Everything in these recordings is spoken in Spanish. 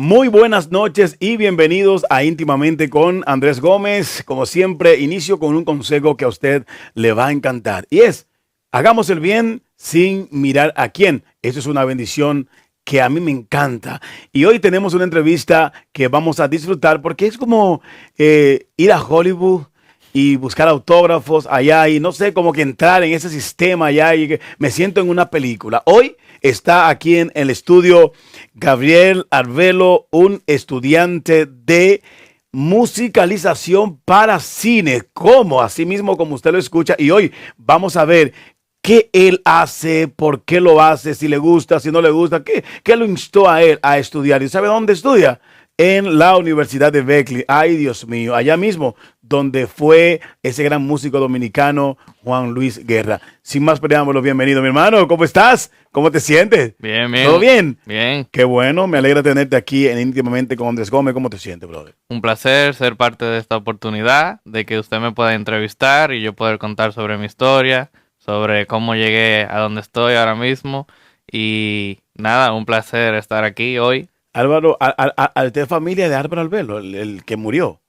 Muy buenas noches y bienvenidos a Íntimamente con Andrés Gómez. Como siempre, inicio con un consejo que a usted le va a encantar. Y es, hagamos el bien sin mirar a quién. Eso es una bendición que a mí me encanta. Y hoy tenemos una entrevista que vamos a disfrutar porque es como ir a Hollywood y buscar autógrafos allá y no sé, como que entrar en ese sistema allá y que me siento en una película. Hoy está aquí en el estudio Gabriel Arbelo, un estudiante de musicalización para cine, como así mismo como usted lo escucha. Y hoy vamos a ver qué él hace, por qué lo hace, si le gusta, si no le gusta, qué lo instó a él a estudiar. ¿Y sabe dónde estudia? En la Universidad de Berkeley. Ay, Dios mío, allá mismo donde fue ese gran músico dominicano Juan Luis Guerra. Sin más preámbulos, bienvenido, mi hermano. ¿Cómo estás? ¿Cómo te sientes? Bien, bien. ¿Todo bien? Bien. Qué bueno, me alegra tenerte aquí en Íntimamente con Andrés Gómez. ¿Cómo te sientes, brother? Un placer ser parte de esta oportunidad, de que usted me pueda entrevistar y yo poder contar sobre mi historia, sobre cómo llegué a donde estoy ahora mismo. Y nada, un placer estar aquí hoy. Álvaro, ¿usted es familia de Álvaro Arbelo, el que murió?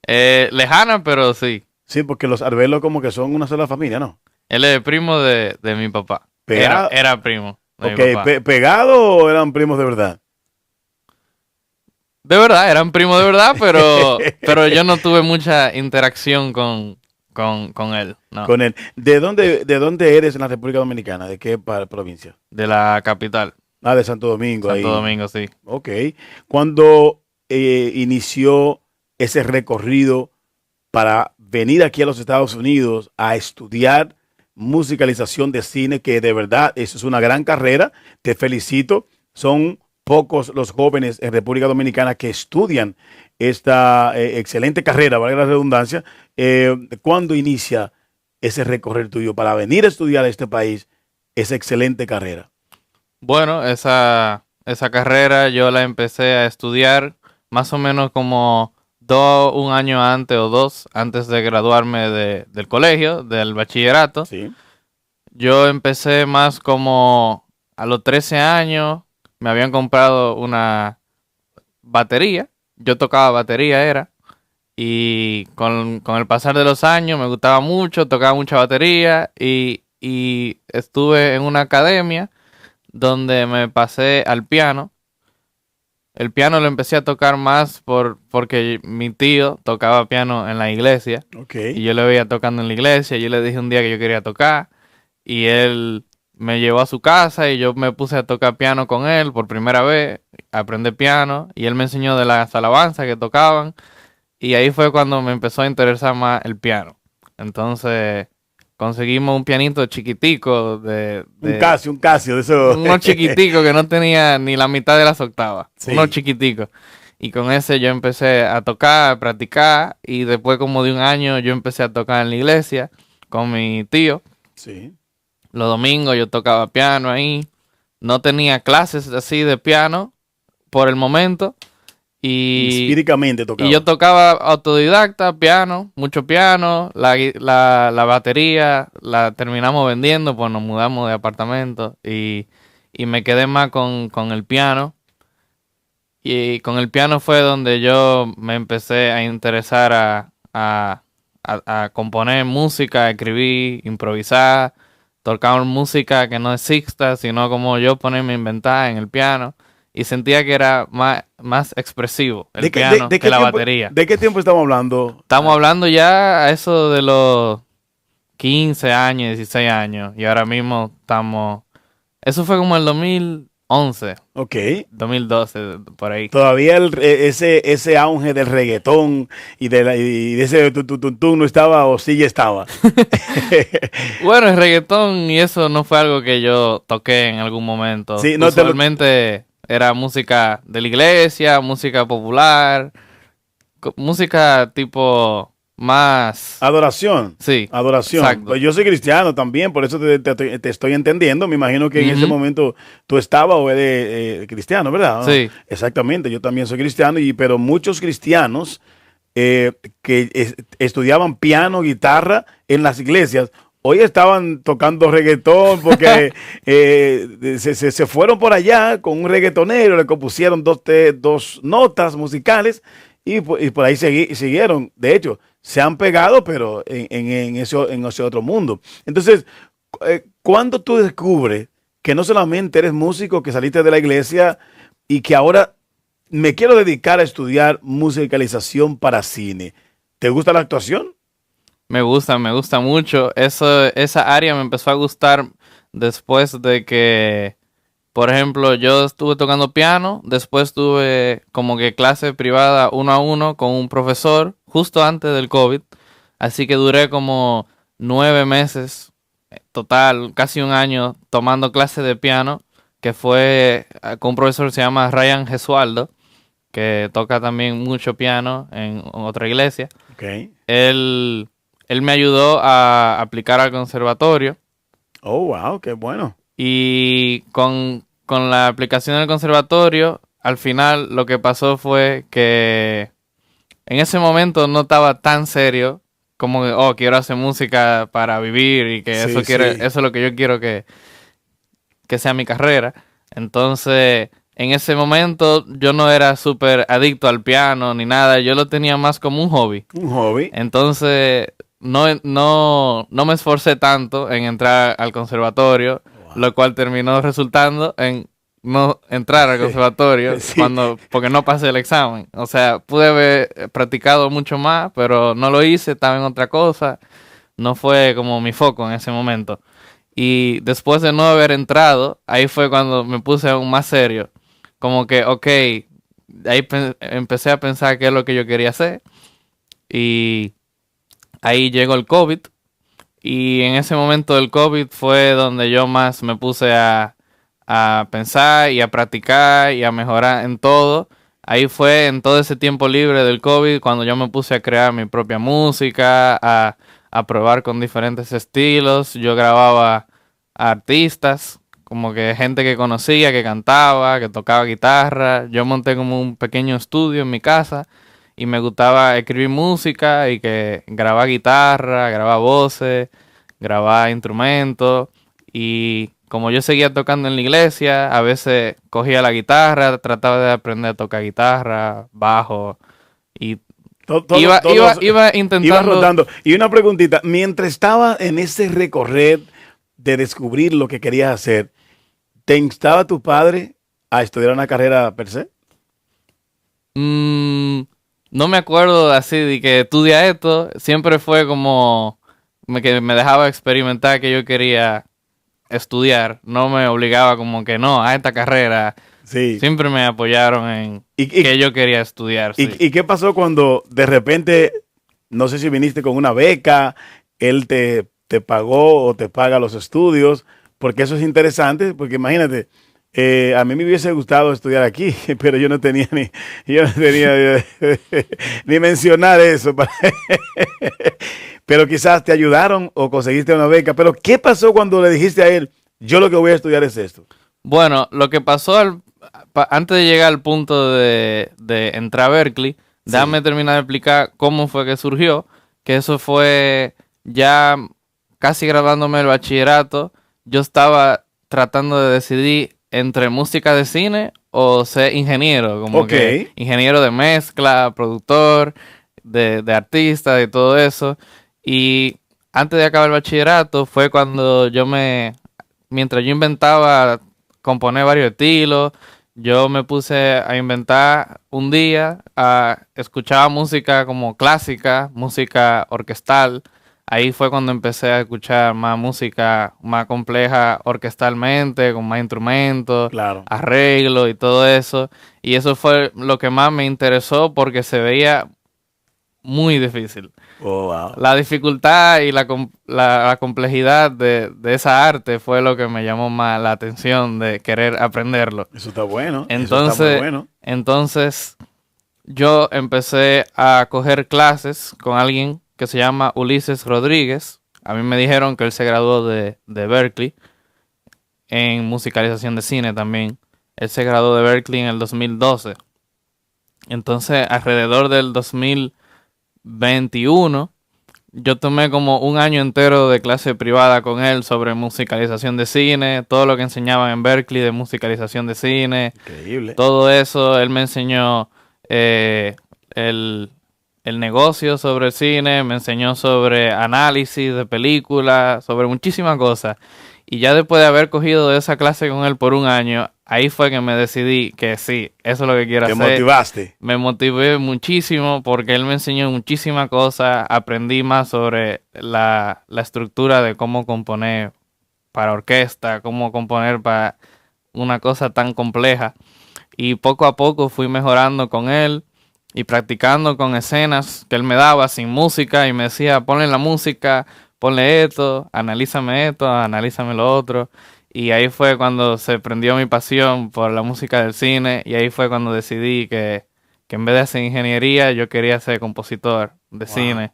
Lejana, pero sí. Sí, porque los Arbelo como que son una sola familia, ¿no? Él es primo de mi papá. Era primo de mi papá. ¿Pegado o eran primos de verdad? De verdad, eran primos de verdad, pero yo no tuve mucha interacción con él. No. Con él. ¿De dónde eres en la República Dominicana? ¿De qué provincia? De la capital. Ah, de Santo Domingo. Santo Domingo, sí. Ok. ¿Cuándo inició ese recorrido para venir aquí a los Estados Unidos a estudiar musicalización de cine? Que de verdad eso es una gran carrera. Te felicito. Son pocos los jóvenes en República Dominicana que estudian esta excelente carrera, valga la redundancia. ¿Cuándo inicia ese recorrer tuyo para venir a estudiar a este país esa excelente carrera? Bueno, esa carrera yo la empecé a estudiar más o menos como un año antes o dos, antes de graduarme del colegio, del bachillerato. Sí. Yo empecé más como a los 13 años, me habían comprado una batería, yo tocaba batería y con el pasar de los años me gustaba mucho, tocaba mucha batería y estuve en una academia donde me pasé al piano. El piano lo empecé a tocar más porque mi tío tocaba piano en la iglesia. Okay. Y yo le veía tocando en la iglesia. Yo le dije un día que yo quería tocar. Y él me llevó a su casa y yo me puse a tocar piano con él por primera vez. Aprendí piano y él me enseñó de las alabanzas que tocaban. Y ahí fue cuando me empezó a interesar más el piano. Entonces conseguimos un pianito chiquitico un Casio de eso. Uno chiquitico que no tenía ni la mitad de las octavas. Sí. Uno chiquitico. Y con ese yo empecé a tocar, a practicar. Y después como de un año yo empecé a tocar en la iglesia con mi tío. Sí. Los domingos yo tocaba piano ahí. No tenía clases así de piano por el momento. Empíricamente tocaba. Y yo tocaba autodidacta, piano, mucho piano, la batería la terminamos vendiendo, pues nos mudamos de apartamento y me quedé más con el piano. Y con el piano fue donde yo me empecé a interesar a componer música, a escribir, improvisar, tocar música que no exista, sino como yo ponerme a inventar en el piano. Y sentía que era más expresivo el piano que la batería. ¿De qué tiempo estamos hablando? Estamos hablando ya a eso de los 15 años, 16 años. Y ahora mismo estamos... Eso fue como el 2011. Ok. 2012, por ahí. Todavía ese auge del reggaetón y de ese no estaba o sí ya estaba. Bueno, el reggaetón y eso no fue algo que yo toqué en algún momento. Sí, no usualmente era música de la iglesia, música popular, música tipo más... Adoración. Sí. Adoración. Exacto. Pues yo soy cristiano también, por eso te estoy entendiendo. Me imagino que en ese momento tú estabas o eres cristiano, ¿verdad? Sí. Exactamente, yo también soy cristiano, pero muchos cristianos que estudiaban piano, guitarra en las iglesias, hoy estaban tocando reggaetón porque se fueron por allá con un reggaetonero, le compusieron dos notas musicales y por ahí siguieron. De hecho, se han pegado, pero en ese otro mundo. Entonces, ¿cuándo tú descubres que no solamente eres músico, que saliste de la iglesia y que ahora me quiero dedicar a estudiar musicalización para cine? ¿Te gusta la actuación? Me gusta mucho. Esa área me empezó a gustar después de que, por ejemplo, yo estuve tocando piano, después tuve como que clase privada 1-a-1 con un profesor justo antes del COVID, así que duré como 9 meses total, casi un año tomando clases de piano, que fue con un profesor que se llama Ryan Gesualdo, que toca también mucho piano en otra iglesia. Okay. Él me ayudó a aplicar al conservatorio. Oh, wow, qué bueno. Y con la aplicación del conservatorio, al final lo que pasó fue que en ese momento no estaba tan serio como que, oh, quiero hacer música para vivir y que Sí, eso es lo que yo quiero que sea mi carrera. Entonces, en ese momento yo no era súper adicto al piano ni nada, yo lo tenía más como un hobby. Un hobby. Entonces, no me esforcé tanto en entrar al conservatorio, Wow. lo cual terminó resultando en no entrar al conservatorio Sí. porque no pasé el examen. O sea, pude haber practicado mucho más, pero no lo hice, estaba en otra cosa. No fue como mi foco en ese momento. Y después de no haber entrado, ahí fue cuando me puse aún más serio. Como que, ok, ahí empecé a pensar qué es lo que yo quería hacer. Y ahí llegó el COVID. Y en ese momento del COVID fue donde yo más me puse a pensar y a practicar y a mejorar en todo. Ahí fue en todo ese tiempo libre del COVID cuando yo me puse a crear mi propia música, a probar con diferentes estilos. Yo grababa a artistas, como que gente que conocía, que cantaba, que tocaba guitarra. Yo monté como un pequeño estudio en mi casa y me gustaba escribir música y que grabar guitarra, grabar voces, grabar instrumentos. Y como yo seguía tocando en la iglesia, a veces cogía la guitarra, trataba de aprender a tocar guitarra, bajo y iba intentando. Iba rotando. Y una preguntita, mientras estaba en ese recorrer de descubrir lo que querías hacer, ¿te instaba tu padre a estudiar una carrera per se? No me acuerdo así de que estudia esto. Siempre fue como que me dejaba experimentar que yo quería estudiar. No me obligaba como que no, a esta carrera. Sí. Siempre me apoyaron en que yo quería estudiar. Sí. ¿Y qué pasó cuando de repente, no sé si viniste con una beca, él te pagó o te paga los estudios? Porque eso es interesante, porque imagínate, a mí me hubiese gustado estudiar aquí, pero yo no tenía ni mencionar eso. Pero quizás te ayudaron o conseguiste una beca. Pero ¿qué pasó cuando le dijiste a él, yo lo que voy a estudiar es esto? Bueno, lo que pasó antes de llegar al punto de entrar a Berklee, sí. Déjame terminar de explicar cómo fue que surgió, que eso fue ya casi graduándome el bachillerato. Yo estaba tratando de decidir entre música de cine o ser ingeniero, como que ingeniero de mezcla, productor, de artista y todo eso. Y antes de acabar el bachillerato fue cuando mientras yo inventaba componer varios estilos, yo me puse a inventar un día, escuchaba música como clásica, música orquestal. Ahí fue cuando empecé a escuchar más música más compleja orquestalmente, con más instrumentos, claro, arreglos y todo eso. Y eso fue lo que más me interesó porque se veía muy difícil. Oh, wow. La dificultad y la complejidad de esa arte fue lo que me llamó más la atención de querer aprenderlo. Eso está bueno. Entonces, eso está muy bueno. Entonces yo empecé a coger clases con alguien que se llama Ulises Rodríguez. A mí me dijeron que él se graduó de Berklee en musicalización de cine también. Él se graduó de Berklee en el 2012. Entonces, alrededor del 2021, yo tomé como un año entero de clase privada con él sobre musicalización de cine, todo lo que enseñaban en Berkeley de musicalización de cine. Increíble. Todo eso, él me enseñó el negocio sobre el cine, me enseñó sobre análisis de películas, sobre muchísimas cosas. Y ya después de haber cogido esa clase con él por un año, ahí fue que me decidí que sí, eso es lo que quiero hacer. ¿Te motivaste? Me motivé muchísimo porque él me enseñó muchísimas cosas, aprendí más sobre la estructura de cómo componer para orquesta, cómo componer para una cosa tan compleja. Y poco a poco fui mejorando con él y practicando con escenas que él me daba sin música y me decía, ponle la música, ponle esto, analízame lo otro. Y ahí fue cuando se prendió mi pasión por la música del cine y ahí fue cuando decidí que en vez de hacer ingeniería yo quería ser compositor de cine.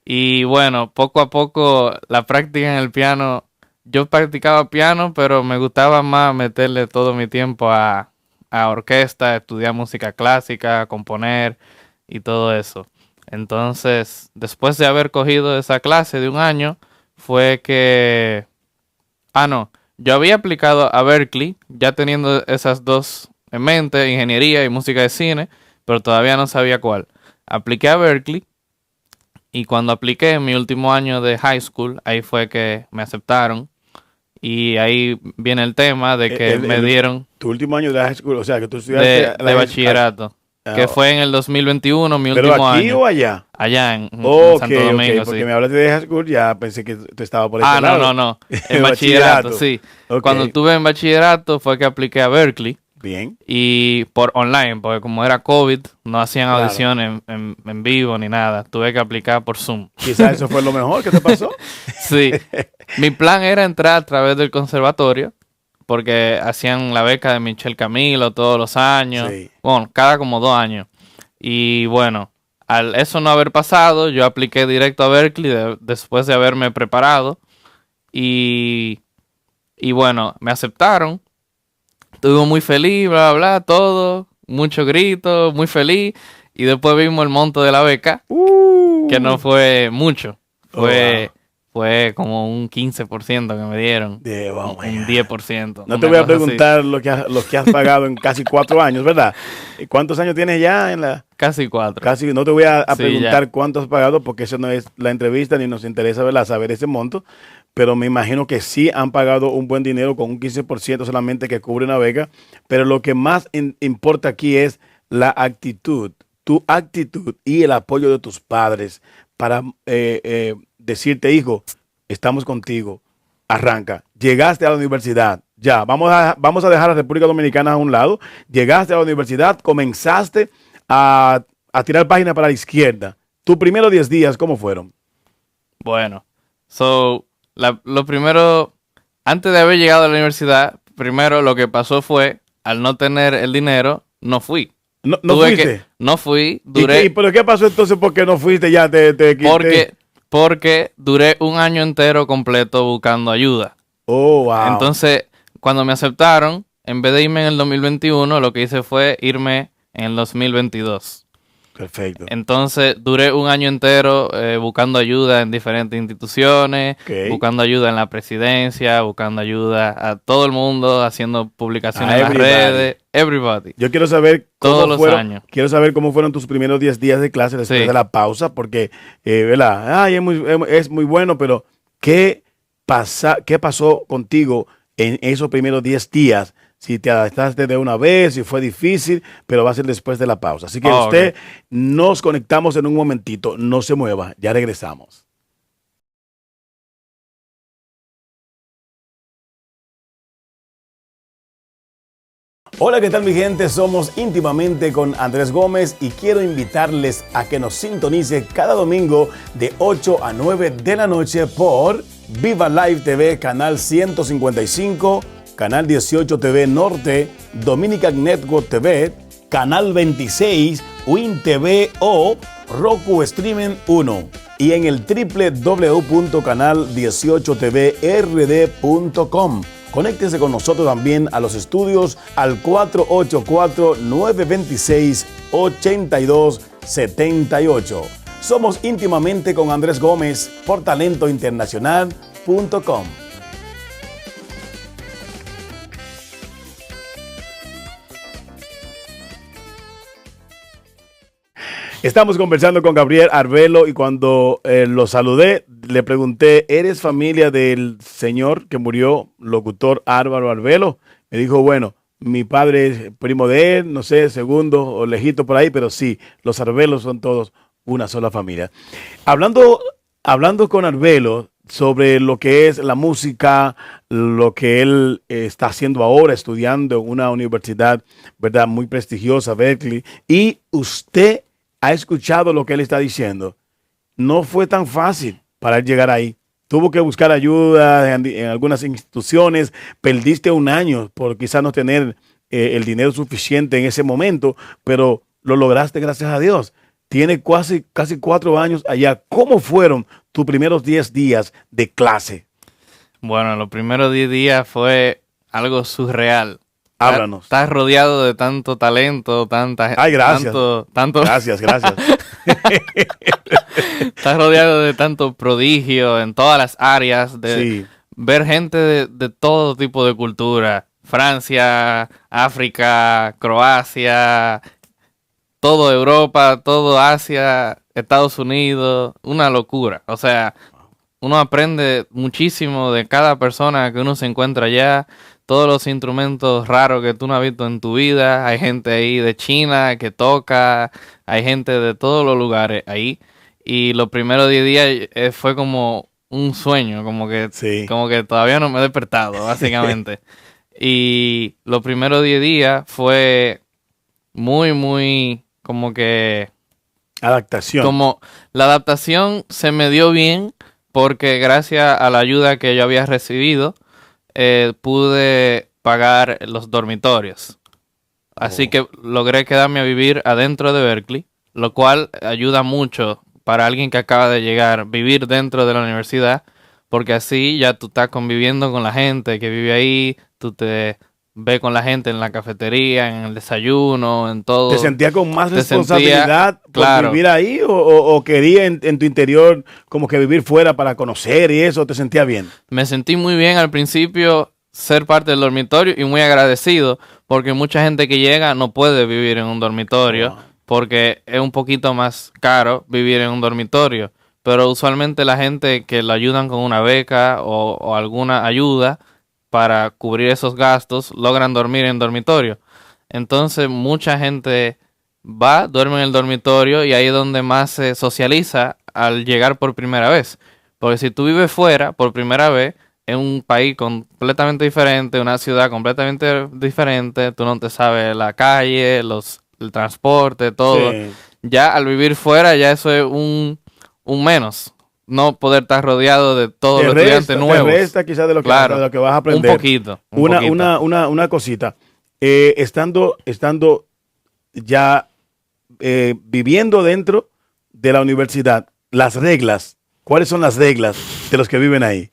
Y bueno, poco a poco la práctica en el piano, yo practicaba piano, pero me gustaba más meterle todo mi tiempo a orquesta, estudiar música clásica, componer y todo eso. Entonces, después de haber cogido esa clase de un año, fue que... yo había aplicado a Berkeley, ya teniendo esas dos en mente, ingeniería y música de cine, pero todavía no sabía cuál. Apliqué a Berkeley y cuando apliqué en mi último año de high school, ahí fue que me aceptaron. Y ahí viene el tema de que me dieron... Tu último año de high school, o sea, que tú estudiaste... de bachillerato. Que fue en el 2021, mi último año. ¿Pero aquí o allá? Allá en Santo Ok, Domingo, porque sí. me hablaste de high school, ya pensé que tú estabas por ese lado. No. En bachillerato, sí. Okay. Cuando estuve en bachillerato fue que apliqué a Berkeley. Bien. Y por online, porque como era COVID, no hacían audiciones en vivo ni nada. Tuve que aplicar por Zoom. Quizás eso fue lo mejor que te pasó. Sí. Mi plan era entrar a través del conservatorio, porque hacían la beca de Michel Camilo todos los años. Sí. Bueno, cada como 2 años. Y bueno, al eso no haber pasado, yo apliqué directo a Berkeley después de haberme preparado. Y bueno, me aceptaron. Estuve muy feliz, bla, bla, bla, todo. Mucho grito, muy feliz. Y después vimos el monto de la beca, que no fue mucho. Fue como un 15% que me dieron. Un 10%. No te voy a preguntar lo que has pagado en casi 4 años, ¿verdad? ¿Cuántos años tienes ya en la...? Casi 4. Casi, no te voy a preguntar ya. cuánto has pagado porque eso no es la entrevista ni nos interesa, ¿verdad?, saber ese monto. Pero me imagino que sí han pagado un buen dinero con un 15% solamente que cubre una beca. Pero lo que más importa aquí es la actitud, tu actitud y el apoyo de tus padres para decirte, hijo, estamos contigo, arranca. Llegaste a la universidad, ya, vamos a dejar a la República Dominicana a un lado. Llegaste a la universidad, comenzaste a tirar página para la izquierda. Tus primeros 10 días, ¿cómo fueron? Bueno, lo primero, antes de haber llegado a la universidad, primero lo que pasó fue, al no tener el dinero, no fui. ¿No fuiste? No fui, duré... ¿Y pero qué pasó entonces porque no fuiste ya? Porque duré un año entero completo buscando ayuda. Oh, wow. Entonces, cuando me aceptaron, en vez de irme en el 2021, lo que hice fue irme en el 2022. Perfecto. Entonces, duré un año entero buscando ayuda en diferentes instituciones, buscando ayuda en la presidencia, buscando ayuda a todo el mundo, haciendo publicaciones en las redes. Everybody. Yo quiero saber años. Quiero saber cómo fueron tus primeros 10 días de clase después de la pausa, porque, ¿verdad? Ay, es muy bueno, pero ¿qué pasó contigo en esos primeros 10 días? Si te adaptaste de una vez, si fue difícil, pero va a ser después de la pausa. Así que nos conectamos en un momentito. No se mueva, ya regresamos. Hola, ¿qué tal mi gente? Somos Íntimamente con Andrés Gómez y quiero invitarles a que nos sintonice cada domingo de 8 a 9 de la noche por Viva Live TV, canal 155, Canal 18 TV Norte, Dominican Network TV, Canal 26, Win TV o Roku Streaming 1. Y en el www.canal18tvrd.com. Conéctese con nosotros también a los estudios al 484-926-8278. Somos íntimamente con Andrés Gómez por talentointernacional.com. Estamos conversando con Gabriel Arbelo y cuando lo saludé, le pregunté, ¿eres familia del señor que murió, locutor Álvaro Arbelo? Me dijo, bueno, mi padre es primo de él, no sé, segundo o lejito por ahí, pero sí, los Arbelos son todos una sola familia. Hablando con Arbelo sobre lo que es la música, lo que él está haciendo ahora, estudiando en una universidad, ¿verdad?, muy prestigiosa, Berkeley, y usted ha escuchado lo que él está diciendo. No fue tan fácil para él llegar ahí. Tuvo que buscar ayuda en algunas instituciones. Perdiste un año por quizás no tener el dinero suficiente en ese momento, pero lo lograste gracias a Dios. Tiene casi 4 años allá. ¿Cómo fueron tus primeros 10 días de clase? Bueno, los primeros 10 días fue algo surreal. Háblanos. Estás rodeado de tanto talento, tanta gente. Ay, gracias. Tanto. Gracias. Estás rodeado de tanto prodigio en todas las áreas, de Sí. ver gente de todo tipo de cultura. Francia, África, Croacia, todo Europa, todo Asia, Estados Unidos, una locura. O sea, uno aprende muchísimo de cada persona que uno se encuentra allá. Todos los instrumentos raros que tú no has visto en tu vida. Hay gente ahí de China que toca. Hay gente de todos los lugares ahí. Y los primeros 10 días fue como un sueño. Como que todavía no me he despertado, básicamente. Y los primeros 10 días fue muy como que... Adaptación. Como la adaptación se me dio bien porque gracias a la ayuda que yo había recibido, pude pagar los dormitorios. Así que logré quedarme a vivir adentro de Berkeley, lo cual ayuda mucho para alguien que acaba de llegar, vivir dentro de la universidad, porque así ya tú estás conviviendo con la gente que vive ahí, tú te ves con la gente en la cafetería, en el desayuno, en todo. ¿Te sentías con más Te responsabilidad por claro. vivir ahí o querías en tu interior como que vivir fuera para conocer y eso? ¿Te sentías bien? Me sentí muy bien al principio ser parte del dormitorio y muy agradecido porque mucha gente que llega no puede vivir en un dormitorio porque es un poquito más caro vivir en un dormitorio. Pero usualmente la gente que lo ayudan con una beca o alguna ayuda para cubrir esos gastos logran dormir en dormitorio. Entonces mucha gente duerme en el dormitorio y ahí es donde más se socializa al llegar por primera vez. Porque si tú vives fuera por primera vez, en un país completamente diferente, una ciudad completamente diferente, tú no te sabes la calle, el transporte, todo. Sí. Ya al vivir fuera, ya eso es un menos. No poder estar rodeado de todos los estudiantes nuevos. Te resta quizás de lo que vas a aprender. Un poquito. Una cosita. Estando ya viviendo dentro de la universidad, las reglas, ¿cuáles son las reglas de los que viven ahí?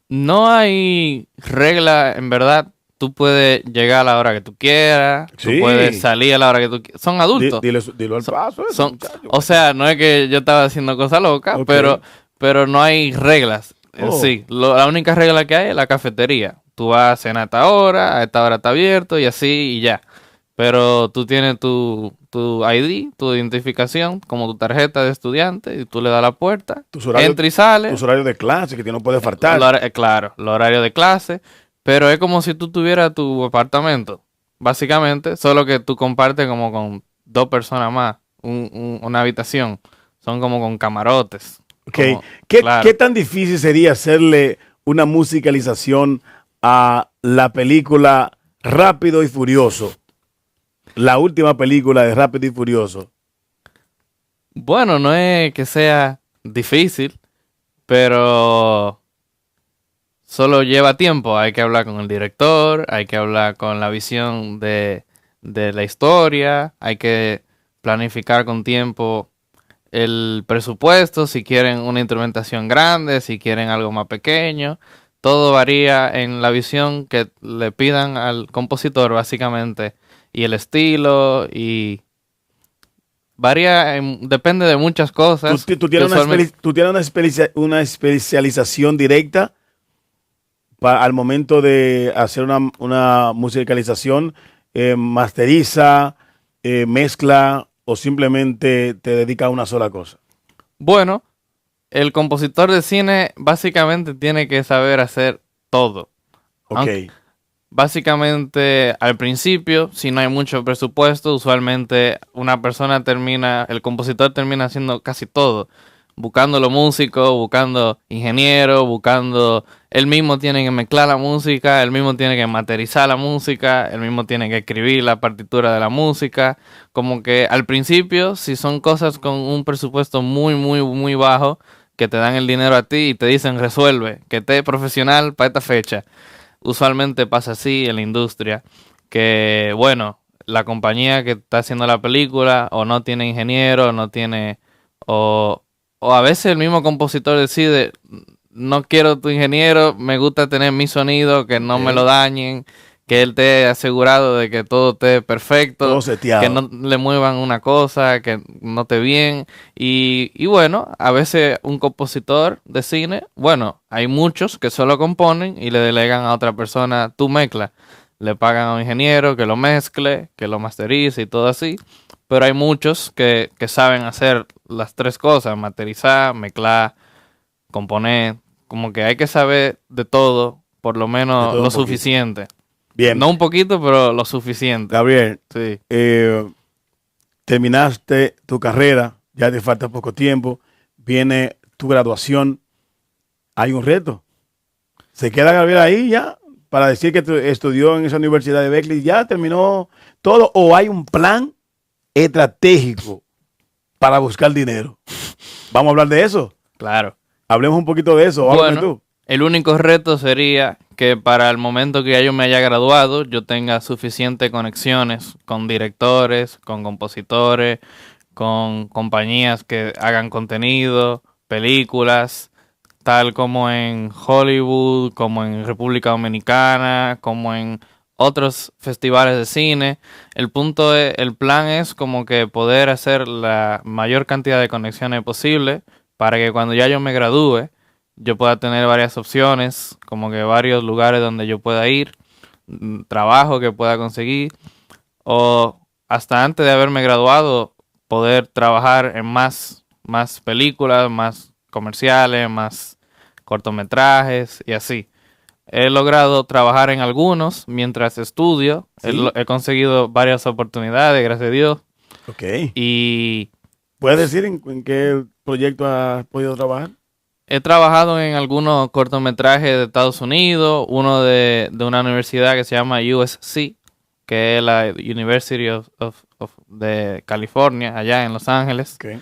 No hay regla, en verdad. Tú puedes llegar a la hora que tú quieras. Sí. Tú puedes salir a la hora que tú quieras. Son adultos. Dilo al paso. O sea, no es que yo estaba haciendo cosas locas, Okay. pero no hay reglas en sí. La única regla que hay es la cafetería. Tú vas a cenar a esta hora está abierto y así y ya. Pero tú tienes tu ID, tu identificación, como tu tarjeta de estudiante, y tú le das la puerta, entra y sale. Tus horarios de clase, que no puedes faltar. Claro, los horarios de clase, pero es como si tú tuvieras tu apartamento, básicamente, solo que tú compartes como con 2 personas más, una habitación, son como con camarotes. Okay. Como, ¿Qué tan difícil sería hacerle una musicalización a la película Rápido y Furioso? La última película de Rápido y Furioso. Bueno, no es que sea difícil, pero solo lleva tiempo. Hay que hablar con el director, hay que hablar con la visión de la historia, hay que planificar con tiempo el presupuesto, si quieren una instrumentación grande, si quieren algo más pequeño. Todo varía en la visión que le pidan al compositor, básicamente, y el estilo, y Varía, depende de muchas cosas. ¿Tú tienes, tú tienes una especialización directa al momento de hacer una musicalización? ¿Masteriza, mezcla o simplemente te dedicas a una sola cosa? Bueno, el compositor de cine básicamente tiene que saber hacer todo. Ok. Básicamente, al principio, si no hay mucho presupuesto, usualmente el compositor termina haciendo casi todo. Buscando los músicos, buscando ingenieros, él mismo tiene que mezclar la música, él mismo tiene que masterizar la música, él mismo tiene que escribir la partitura de la música. Como que al principio, si son cosas con un presupuesto muy, muy, muy bajo, que te dan el dinero a ti y te dicen resuelve, que esté profesional para esta fecha. Usualmente pasa así en la industria, que bueno, la compañía que está haciendo la película o no tiene ingeniero, no tiene, o a veces el mismo compositor decide, no quiero tu ingeniero, me gusta tener mi sonido, que no me lo dañen, que él esté asegurado de que todo esté perfecto, Todo seteado, que no le muevan una cosa, que no esté bien. Y bueno, a veces un compositor de cine, bueno, hay muchos que solo componen y le delegan a otra persona tu mezcla. Le pagan a un ingeniero que lo mezcle, que lo masterice y todo así. Pero hay muchos que saben hacer las tres cosas, masterizar, mezclar, componer. Como que hay que saber de todo, por lo menos lo suficiente. Bien. No un poquito, pero lo suficiente. Gabriel, sí. Terminaste tu carrera, ya te falta poco tiempo, viene tu graduación, hay un reto. ¿Se queda Gabriel ahí ya para decir que estudió en esa universidad de Berkeley, ya terminó todo, o hay un plan estratégico para buscar dinero? ¿Vamos a hablar de eso? Claro. Hablemos un poquito de eso. Bueno, tú. El único reto sería que para el momento que ya yo me haya graduado, yo tenga suficientes conexiones con directores, con compositores, con compañías que hagan contenido, películas, tal como en Hollywood, como en República Dominicana, como en otros festivales de cine. El plan es como que poder hacer la mayor cantidad de conexiones posible para que cuando ya yo me gradúe, yo pueda tener varias opciones, como que varios lugares donde yo pueda ir, trabajo que pueda conseguir, o hasta antes de haberme graduado, poder trabajar en más películas, más comerciales, más cortometrajes y así. He logrado trabajar en algunos mientras estudio. ¿Sí? He conseguido varias oportunidades, gracias a Dios. Ok. Y ¿puedes decir en qué proyecto has podido trabajar? He trabajado en algunos cortometrajes de Estados Unidos, uno de una universidad que se llama USC, que es la University de California, allá en Los Ángeles. Okay.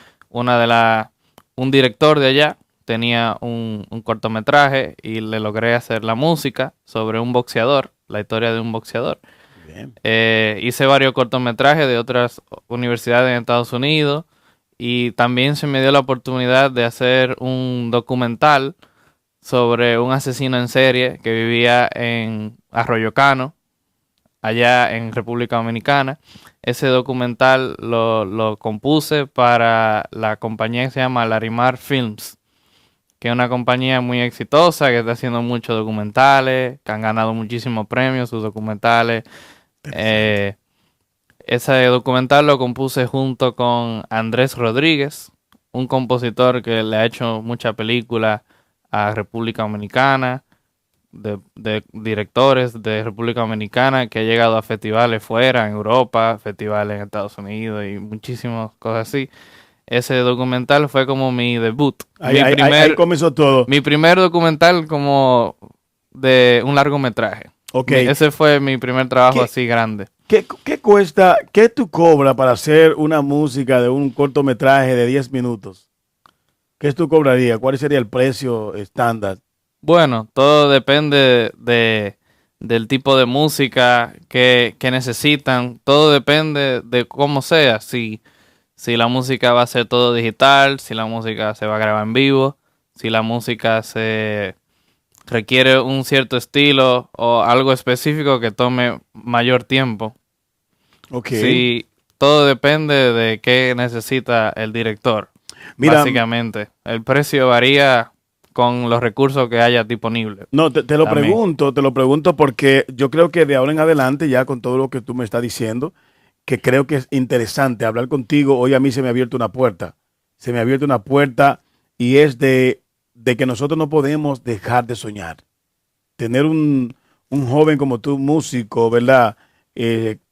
Un director de allá tenía un cortometraje y le logré hacer la música sobre un boxeador, la historia de un boxeador. Bien. Hice varios cortometrajes de otras universidades en Estados Unidos. Y también se me dio la oportunidad de hacer un documental sobre un asesino en serie que vivía en Arroyo Cano, allá en República Dominicana. Ese documental lo compuse para la compañía que se llama Larimar Films, que es una compañía muy exitosa que está haciendo muchos documentales, que han ganado muchísimos premios sus documentales. Ese documental lo compuse junto con Andrés Rodríguez, un compositor que le ha hecho muchas películas a República Dominicana, de directores de República Dominicana que ha llegado a festivales fuera, en Europa, festivales en Estados Unidos y muchísimas cosas así. Ese documental fue como mi debut. Ahí comenzó todo. Mi primer documental como de un largometraje. Okay. Ese fue mi primer trabajo así grande. ¿Qué cuesta, qué tú cobras para hacer una música de un cortometraje de 10 minutos? ¿Qué tú cobrarías? ¿Cuál sería el precio estándar? Bueno, todo depende del tipo de música que necesitan. Todo depende de cómo sea. Si la música va a ser todo digital, si la música se va a grabar en vivo, si la música se requiere un cierto estilo o algo específico que tome mayor tiempo. Okay. Sí, todo depende de qué necesita el director. Mira, básicamente, el precio varía con los recursos que haya disponibles. no, te lo También. te lo pregunto porque yo creo que de ahora en adelante, ya con todo lo que tú me estás diciendo, que creo que es interesante hablar contigo. Hoy a mí se me ha abierto una puerta. Se me ha abierto una puerta y es de que nosotros no podemos dejar de soñar. Tener un joven como tú, músico, ¿verdad?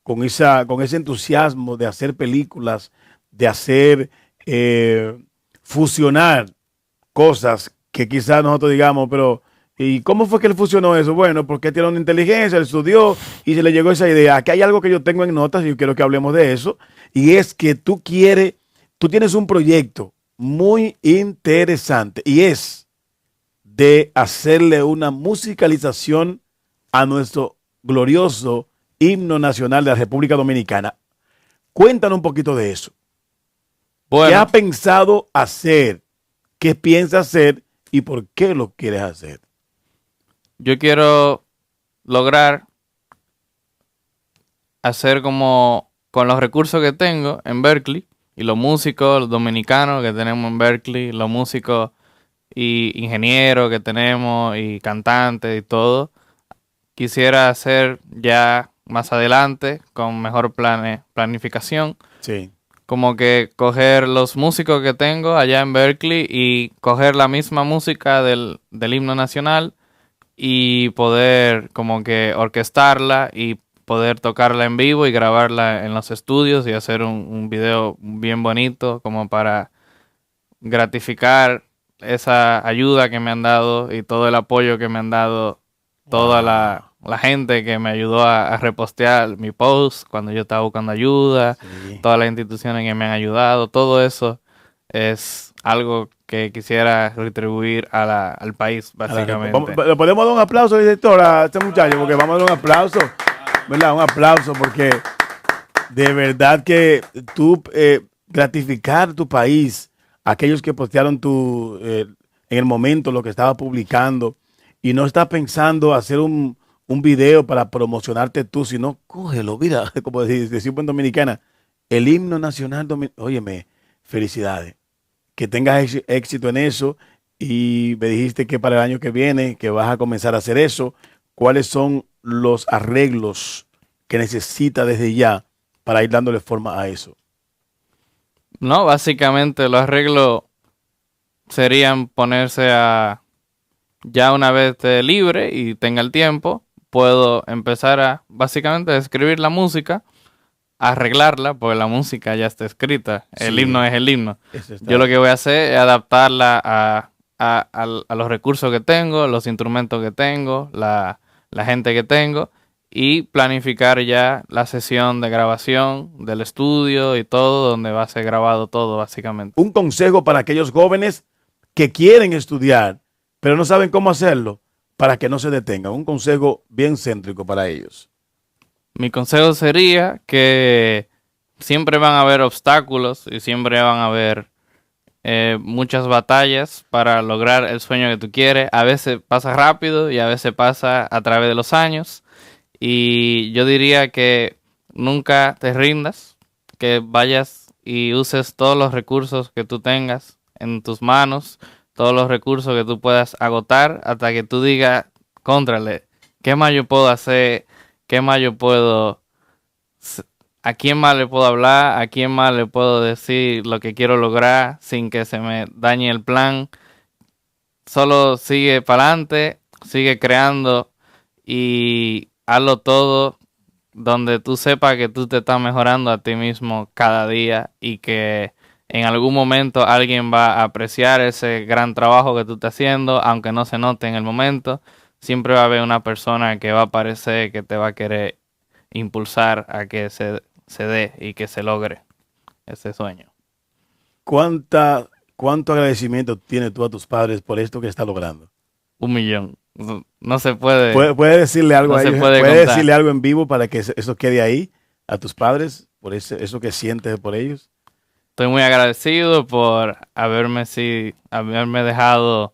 Con ese entusiasmo de hacer películas, de hacer, fusionar cosas que quizás nosotros digamos, pero ¿y cómo fue que él fusionó eso? Bueno, porque tiene una inteligencia, él estudió y se le llegó esa idea. Aquí hay algo que yo tengo en notas y yo quiero que hablemos de eso, y es que tú tienes un proyecto muy interesante y es de hacerle una musicalización a nuestro glorioso himno nacional de la República Dominicana. Cuéntanos un poquito de eso. ¿Qué Bueno, has pensado hacer? ¿Qué piensas hacer y por qué lo quieres hacer? yo quiero lograr hacer como con los recursos que tengo en Berkeley y los músicos los dominicanos que tenemos en Berkeley, los músicos y ingenieros que tenemos y cantantes y todo, quisiera hacer ya más adelante con mejor planificación, Sí. como que coger los músicos que tengo allá en Berkeley y coger la misma música del himno nacional y poder como que orquestarla y poder tocarla en vivo y grabarla en los estudios y hacer un video bien bonito como para gratificar esa ayuda que me han dado y todo el apoyo que me han dado toda Wow. la gente que me ayudó a repostear mi post cuando yo estaba buscando ayuda, Sí. todas las instituciones que me han ayudado, todo eso es algo que quisiera retribuir al país, básicamente. ¿Le podemos dar un aplauso, director, a este muchacho? Porque vamos a dar un aplauso, ¿verdad? Un aplauso porque de verdad que tú, gratificar tu país, aquellos que postearon en el momento lo que estaba publicando y no estás pensando hacer un video para promocionarte tú, sino cógelo, mira, como decimos en Dominicana, el himno nacional dominicano. Óyeme, felicidades, que tengas éxito en eso, y me dijiste que para el año que viene que vas a comenzar a hacer eso. ¿Cuáles son los arreglos que necesitas desde ya para ir dándole forma a eso? No, básicamente los arreglos serían ponerse a, ya una vez esté libre y tenga el tiempo, puedo empezar a básicamente escribir la música, arreglarla, porque la música ya está escrita, el himno Sí, es el himno. eso Yo está. lo que voy a hacer es adaptarla a los recursos que tengo, los instrumentos que tengo, la gente que tengo y planificar ya la sesión de grabación del estudio y todo, donde va a ser grabado todo básicamente. Un consejo para aquellos jóvenes que quieren estudiar, pero no saben cómo hacerlo, para que no se detengan. Un consejo bien céntrico para ellos. Mi consejo sería que siempre van a haber obstáculos y siempre van a haber muchas batallas para lograr el sueño que tú quieres. A veces pasa rápido y a veces pasa a través de los años. Y yo diría que nunca te rindas, que vayas y uses todos los recursos que tú tengas en tus manos, todos los recursos que tú puedas agotar hasta que tú digas, contrale, ¿qué más yo puedo hacer? ¿Qué más yo puedo? ¿A quién más le puedo hablar? ¿A quién más le puedo decir lo que quiero lograr sin que se me dañe el plan? Solo sigue para adelante, sigue creando y hazlo todo donde tú sepas que tú te estás mejorando a ti mismo cada día y que en algún momento alguien va a apreciar ese gran trabajo que tú estás haciendo, aunque no se note en el momento. Siempre va a haber una persona que va a aparecer, que te va a querer impulsar a que se dé y que se logre ese sueño. ¿Cuánto agradecimiento tienes tú a tus padres por esto que estás logrando? 1 millón. No se puede, ¿Puede decirle algo no a se ellos? puede ¿Puede contar. decirle algo en vivo para que eso quede ahí a tus padres, por eso que sientes por ellos? Estoy muy agradecido por haberme dejado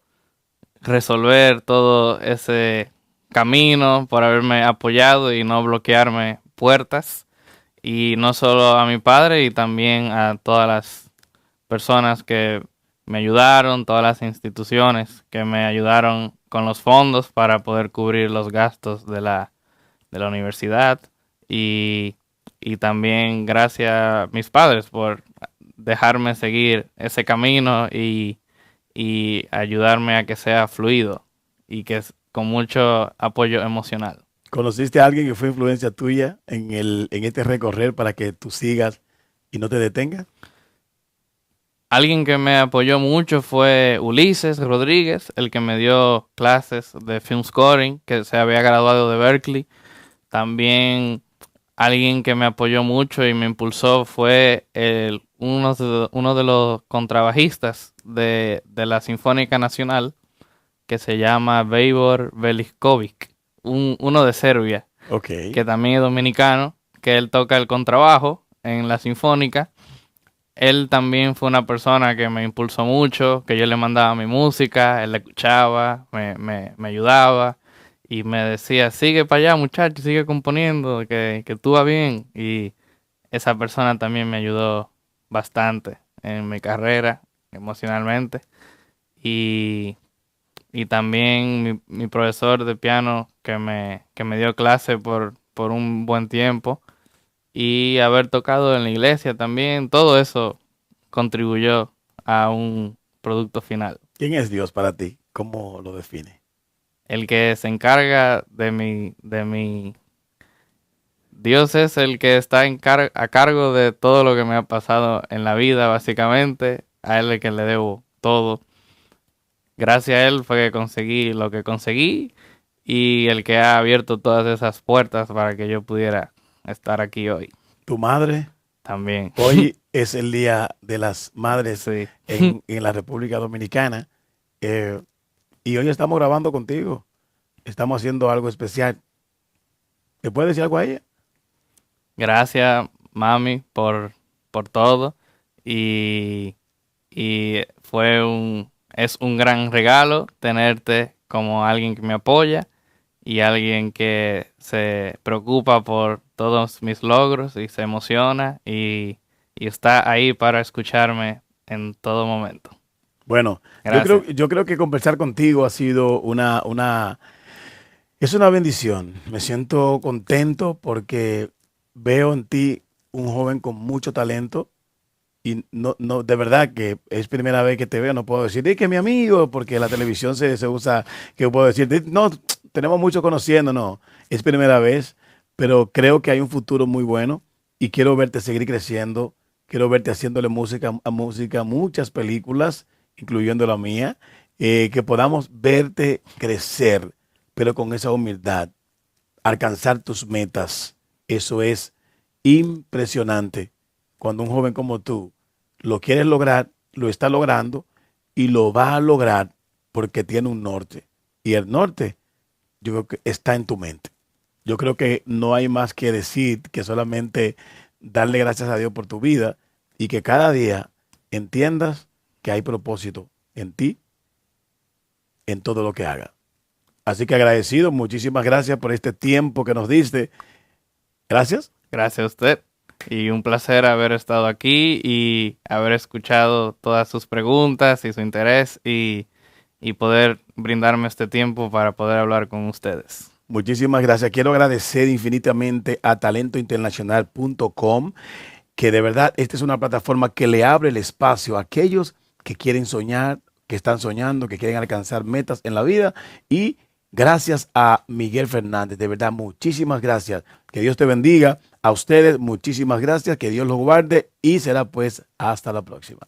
resolver todo ese camino, por haberme apoyado y no bloquearme puertas. Y no solo a mi padre, y también a todas las personas que me ayudaron, todas las instituciones que me ayudaron con los fondos para poder cubrir los gastos de la universidad. Y, y también gracias a mis padres por dejarme seguir ese camino y ayudarme a que sea fluido y que es con mucho apoyo emocional. ¿Conociste a alguien que fue influencia tuya en este recorrer para que tú sigas y no te detengas? Alguien que me apoyó mucho fue Ulises Rodríguez, el que me dio clases de film scoring, que se había graduado de Berkeley. También alguien que me apoyó mucho y me impulsó fue uno de los contrabajistas de la Sinfónica Nacional, que se llama Veibor Velickovic, uno de Serbia, Ok. que también es dominicano, que él toca el contrabajo en la Sinfónica. Él también fue una persona que me impulsó mucho, que yo le mandaba mi música, él la escuchaba, me ayudaba y me decía, sigue para allá muchacho, sigue componiendo, que tú vas bien. Y esa persona también me ayudó bastante en mi carrera emocionalmente. Y, y también mi profesor de piano que me dio clase por un buen tiempo y haber tocado en la iglesia también, todo eso contribuyó a un producto final. ¿Quién es Dios para ti? ¿Cómo lo define? El que se encarga de mi Dios es el que está a cargo de todo lo que me ha pasado en la vida, básicamente. A él es el que le debo todo. Gracias a él fue que conseguí lo que conseguí y el que ha abierto todas esas puertas para que yo pudiera estar aquí hoy ¿Tu madre? también. Hoy es el Día de las Madres Sí. en la República Dominicana. eh, y hoy estamos grabando contigo. Estamos haciendo algo especial. ¿Te puedes decir algo a ella? Gracias, mami, por todo. Y, y es un gran regalo tenerte como alguien que me apoya y alguien que se preocupa por todos mis logros y se emociona y está ahí para escucharme en todo momento. Bueno, Gracias. yo creo que conversar contigo ha sido es una bendición. Me siento contento porque veo en ti un joven con mucho talento y de verdad que es primera vez que te veo. No puedo decir, "Di que mi amigo", porque la televisión se usa, que puedo decir, no, tenemos mucho conociendo, no, es primera vez, pero creo que hay un futuro muy bueno y quiero verte seguir creciendo, quiero verte haciéndole música, muchas películas, incluyendo la mía, que podamos verte crecer, pero con esa humildad, alcanzar tus metas. Eso es impresionante. Cuando un joven como tú lo quieres lograr, lo está logrando y lo va a lograr porque tiene un norte. Y el norte, yo creo que está en tu mente. Yo creo que no hay más que decir que solamente darle gracias a Dios por tu vida y que cada día entiendas que hay propósito en ti, en todo lo que hagas. Así que agradecido, muchísimas gracias por este tiempo que nos diste. Gracias. Gracias a usted. Y un placer haber estado aquí y haber escuchado todas sus preguntas y su interés y poder brindarme este tiempo para poder hablar con ustedes. Muchísimas gracias. Quiero agradecer infinitamente a talentointernacional.com, que de verdad esta es una plataforma que le abre el espacio a aquellos que quieren soñar, que están soñando, que quieren alcanzar metas en la vida. Y gracias a Miguel Fernández, de verdad, muchísimas gracias. Que Dios te bendiga. A ustedes, muchísimas gracias. Que Dios los guarde y será pues hasta la próxima.